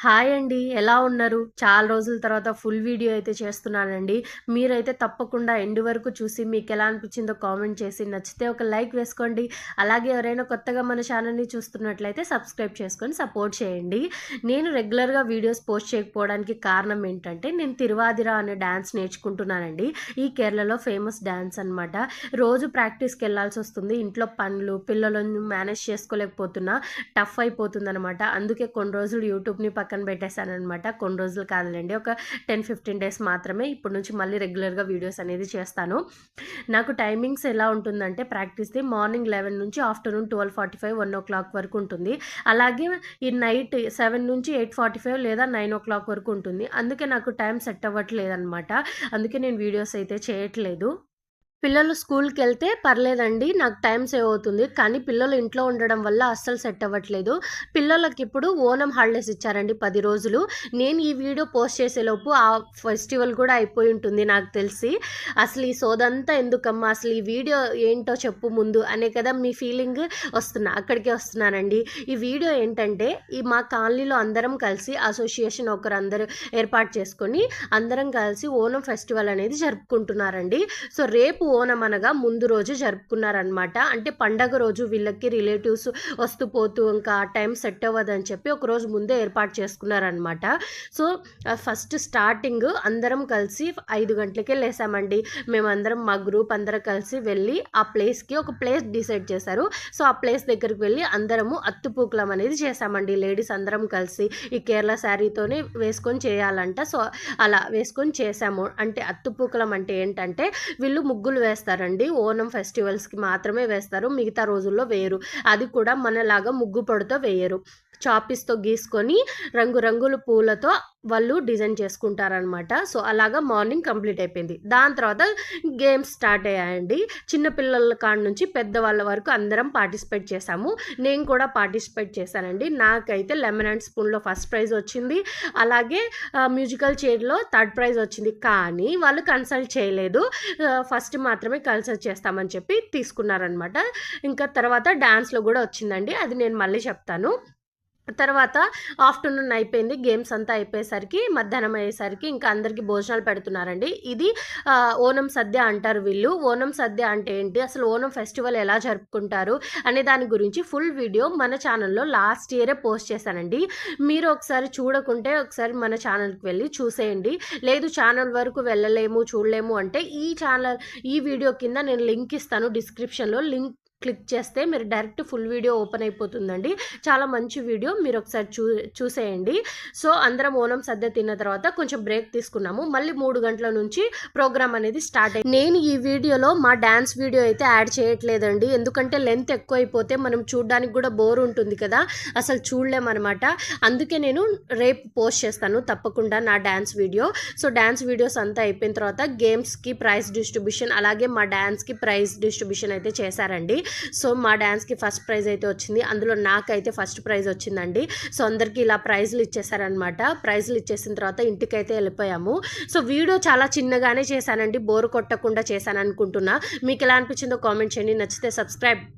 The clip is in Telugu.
హాయ్ అండి. ఎలా ఉన్నారు? చాలా రోజుల తర్వాత ఫుల్ వీడియో అయితే చేస్తున్నానండి. మీరైతే తప్పకుండా ఎండ్ వరకు చూసి మీకెలా అనిపించిందో కామెంట్ చేసి, నచ్చితే ఒక లైక్ వేసుకోండి. అలాగే ఎవరైనా కొత్తగా మన ఛానల్‌ని చూస్తున్నట్లయితే సబ్స్క్రైబ్ చేసుకొని సపోర్ట్ చేయండి. నేను రెగ్యులర్‌గా వీడియోస్ పోస్ట్ చేయకపోవడానికి కారణం ఏంటంటే, నేను తిరువాదిర అనే డాన్స్ నేర్చుకుంటున్నానండి. ఈ కేరళలో ఫేమస్ డాన్స్ అనమాట. రోజు ప్రాక్టీస్‌కెళ్ళాల్సొస్తుంది. ఇంట్లో పనులు, పిల్లలను మేనేజ్ చేసుకోలేకపోతున్నా. టఫ్ అయిపోతుందనమాట. అందుకే కొన్ని రోజులు యూట్యూబ్‌ని పక్కన పెట్టేశాననమాట. కొన్ని రోజులు కాదులెండి. ఒక 10, 15 డేస్ మాత్రమే. ఇప్పటి నుంచి మళ్ళీ రెగ్యులర్‌గా వీడియోస్ అనేది చేస్తాను. నాకు టైమింగ్స్ ఎలా ఉంటుందంటే ప్రాక్టీస్‌ది మార్నింగ్ 11 నుంచి ఆఫ్టర్‌నూన్ 12:45, 1:00 వరకు ఉంటుంది. అలాగే ఈ నైట్ 7 నుంచి 8:45 లేదా 9:00 వరకు ఉంటుంది. అందుకే నాకు టైం సెట్ అవ్వట్లేదనమాట. అందుకే నేను వీడియోస్ అయితే చేయట్లేదు. పిల్లలు స్కూల్‌కెళ్తే పర్లేదండి. నాకు టైం సేవ్ అవుతుంది. కానీ పిల్లలు ఇంట్లో ఉండడం వల్ల అస్సలు సెట్ అవ్వట్లేదు. పిల్లలకిప్పుడు ఓనం హాలిడేస్ ఇచ్చారండి 10 రోజులు. నేను ఈ వీడియో పోస్ట్ చేసేలోపు ఆ ఫెస్టివల్ కూడా అయిపోయి ఉంటుంది నాకు తెలిసి. అసలు ఈ సోదంతా ఎందుకమ్మా? అసలు ఈ వీడియో ఏంటో చెప్పు ముందు అనే కదా మీ ఫీలింగ్. అక్కడికే వస్తున్నానండి. ఈ వీడియో ఏంటంటే మా కాలనీలో అందరం కలిసి అసోసియేషన్ ఒకరందరూ ఏర్పాటు చేసుకొని అందరం కలిసి ఓనం ఫెస్టివల్ అనేది జరుపుకుంటున్నారండి. సో రేపు ఓనం అనగా ముందు రోజు జరుపుకున్నారనమాట. అంటే పండగ రోజు వీళ్ళకి రిలేటివ్స్ వస్తూ పోతూ ఇంకా ఆ టైం సెట్ అవ్వదని చెప్పి ఒకరోజు ముందే ఏర్పాటు చేసుకున్నారనమాట. సో ఫస్ట్ స్టార్టింగ్ అందరం కలిసి 5 గంటలకే లేసామండి. మేమందరం మా గ్రూప్ అందరం కలిసి వెళ్ళి ఆ ప్లేస్కి ఒక ప్లేస్ డిసైడ్ చేశారు. సో ఆ ప్లేస్ దగ్గరికి వెళ్ళి అందరము అత్తుపూకలం అనేది చేసామండి. లేడీస్ అందరం కలిసి ఈ కేరళ శారీతోనే వేసుకొని చేయాలంట. సో అలా వేసుకొని చేసాము. అంటే అత్తుపూకలం అంటే ఏంటంటే వీళ్ళు ముగ్గులు వేస్తారండి. ఓనం ఫెస్టివల్స్‌కి మాత్రమే వేస్తారు. మిగతా రోజుల్లో వేయరు. అది కూడా మనలాగా ముగ్గు పొడితో వేయరు. చాపిస్‌తో గీసుకొని రంగురంగుల పూలతో వాళ్ళు డిజైన్ చేసుకుంటారనమాట. సో అలాగా మార్నింగ్ కంప్లీట్ అయిపోయింది. దాని తర్వాత గేమ్స్ స్టార్ట్ అయ్యాయండి. చిన్న పిల్లల కాడ నుంచి పెద్దవాళ్ళ వరకు అందరం పార్టిసిపేట్ చేశాము. నేను కూడా పార్టిసిపేట్ చేశానండి. నాకైతే లెమన్ అండ్ స్పూన్‌లో ఫస్ట్ ప్రైజ్ వచ్చింది. అలాగే మ్యూజికల్ చైర్‌లో థర్డ్ ప్రైజ్ వచ్చింది. కానీ వాళ్ళు కన్సల్ట్ చేయలేదు. ఫస్ట్ మాత్రమే కన్సల్ట్ చేస్తామని చెప్పి తీసుకున్నారనమాట. ఇంకా తర్వాత డాన్స్‌లో కూడా వచ్చిందండి. అది నేను మళ్ళీ చెప్తాను. తర్వాత ఆఫ్టర్‌నూన్ అయిపోయింది. గేమ్స్ అంతా అయిపోయేసరికి మధ్యాహ్నం అయ్యేసరికి ఇంకా అందరికీ భోజనాలు పెడుతున్నారండి. ఇది ఓనం సద్య అంటారు వీళ్ళు. ఓనం సద్య అంటే ఏంటి? అసలు ఓనం ఫెస్టివల్ ఎలా జరుపుకుంటారు? అనే దాని గురించి ఫుల్ వీడియో మన ఛానల్‌లో లాస్ట్ ఇయరే పోస్ట్ చేశానండి. మీరు ఒకసారి చూడకుంటే ఒకసారి మన ఛానల్‌కి వెళ్ళి చూసేయండి. లేదు ఛానల్ వరకు వెళ్ళలేము, చూడలేము అంటే ఈ వీడియో కింద నేను లింక్ ఇస్తాను డిస్క్రిప్షన్‌లో. లింక్ క్లిక్ చేస్తే మీరు డైరెక్ట్ ఫుల్ వీడియో ఓపెన్ అయిపోతుందండి. చాలా మంచి వీడియో. మీరు ఒకసారి చూసేయండి. సో అందరం ఓనం సద్య తిన్న తర్వాత కొంచెం బ్రేక్ తీసుకున్నాము. మళ్ళీ 3 గంటల నుంచి ప్రోగ్రామ్ అనేది స్టార్ట్ అయింది. నేను ఈ వీడియోలో మా డాన్స్ వీడియో అయితే యాడ్ చేయట్లేదండి. ఎందుకంటే లెంత్ ఎక్కువైపోతే మనం చూడడానికి కూడా బోర్ ఉంటుంది కదా, అసలు చూడలేమన్నమాట. అందుకే నేను రేపు పోస్ట్ చేస్తాను తప్పకుండా నా dance video. So dance videos అంతా అయిపోయిన తర్వాత గేమ్స్కి ప్రైజ్ డిస్ట్రిబ్యూషన్, అలాగే మా డాన్స్కి ప్రైజ్ డిస్ట్రిబ్యూషన్ అయితే చేశారండి. సో మా డాన్స్‌కి ఫస్ట్ ప్రైజ్ అయితే వచ్చింది. అందులో నాకైతే ఫస్ట్ ప్రైజ్ వచ్చిందండి. సో అందరికీ ఇలా ప్రైజ్‌లు ఇచ్చేసారనమాట. ప్రైజ్‌లు ఇచ్చేసిన తర్వాత ఇంటికైతే వెళ్ళిపోయాము. సో వీడియో చాలా చిన్నగానే చేశానండి. బోర్ కొట్టకుండా చేశాననుకుంటున్నా. మీకు ఎలా అనిపించిందో కామెంట్ చేయండి. నచ్చితే సబ్స్క్రైబ్